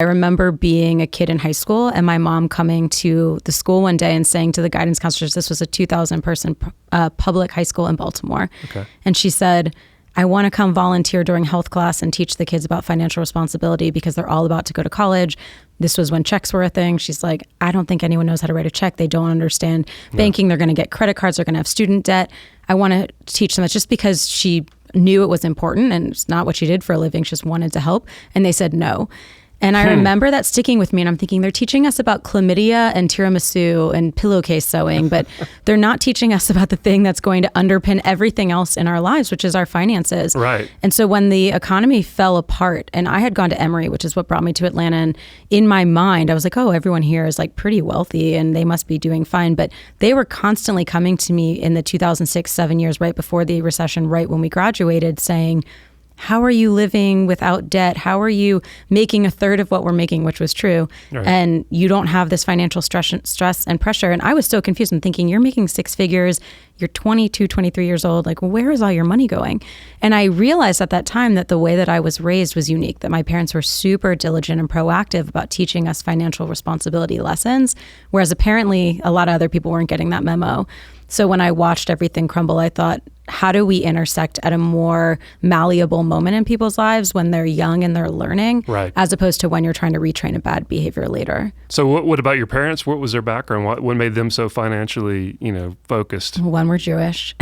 I remember being a kid in high school and my mom coming to the school one day and saying to the guidance counselors, this was a 2,000 person public high school in Baltimore. Okay. And she said, I want to come volunteer during health class and teach the kids about financial responsibility because they're all about to go to college. This was when checks were a thing. She's like, I don't think anyone knows how to write a check. They don't understand banking. They're going to get credit cards. They're going to have student debt. I want to teach them that, just because she knew it was important and it's not what she did for a living. She just wanted to help. And they said no. And I remember that sticking with me, and I'm thinking, they're teaching us about chlamydia and tiramisu and pillowcase sewing, but they're not teaching us about the thing that's going to underpin everything else in our lives, which is our finances. Right. And so when the economy fell apart, and I had gone to Emory, which is what brought me to Atlanta, and in my mind, I was like, oh, everyone here is like pretty wealthy and they must be doing fine. But they were constantly coming to me in the 2006-7 years right before the recession, right when we graduated, saying, how are you living without debt? How are you making a third of what we're making, which was true, right, and you don't have this financial stress and pressure? And I was so confused and thinking, you're making six figures, you're 22, 23 years old, like, where is all your money going? And I realized at that time that the way that I was raised was unique, that my parents were super diligent and proactive about teaching us financial responsibility lessons, whereas apparently a lot of other people weren't getting that memo. So when I watched everything crumble, I thought, how do we intersect at a more malleable moment in people's lives when they're young and they're learning, right, as opposed to when you're trying to retrain a bad behavior later? So what about your parents? What was their background? What made them so financially, focused? One, we're Jewish.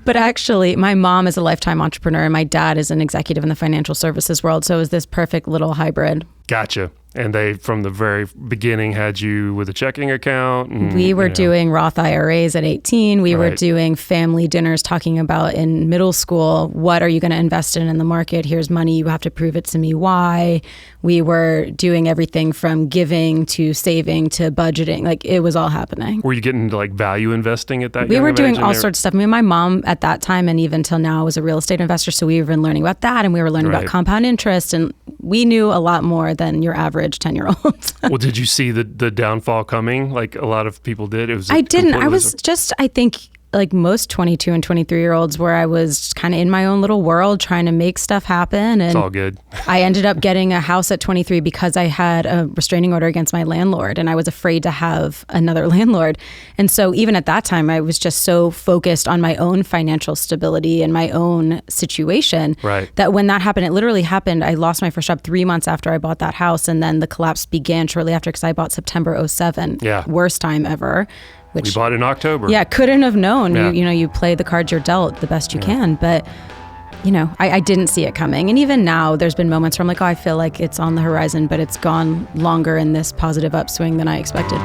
But actually, my mom is a lifetime entrepreneur and my dad is an executive in the financial services world. So it was this perfect little hybrid. Gotcha. And they, from the very beginning, had you with a checking account? And, we were doing Roth IRAs at 18. We were Right. doing family dinners talking about in middle school, what are you going to invest in the market? Here's money. You have to prove it to me why. We were doing everything from giving to saving to budgeting. Like, it was all happening. Were you getting into like value investing at that We young were of doing age? all sorts of stuff. I mean, my mom at that time and even till now was a real estate investor. So we were learning about that, and we were learning Right. about compound interest. And we knew a lot more than your average 10-year-old. Well, did you see the downfall coming like a lot of people did? I didn't. I was just, I think, like most 22 and 23-year-olds, where I was kind of in my own little world trying to make stuff happen. And it's all good. I ended up getting a house at 23 because I had a restraining order against my landlord and I was afraid to have another landlord. And so even at that time, I was just so focused on my own financial stability and my own situation, Right. that when that happened, it literally happened. I lost my first job 3 months after I bought that house. And then the collapse began shortly after, because I bought September 2007. Yeah. Worst time ever. We bought in October. Yeah, couldn't have known. Yeah. You play the cards you're dealt the best you can. But, I didn't see it coming. And even now, there's been moments where I'm like, I feel like it's on the horizon, but it's gone longer in this positive upswing than I expected.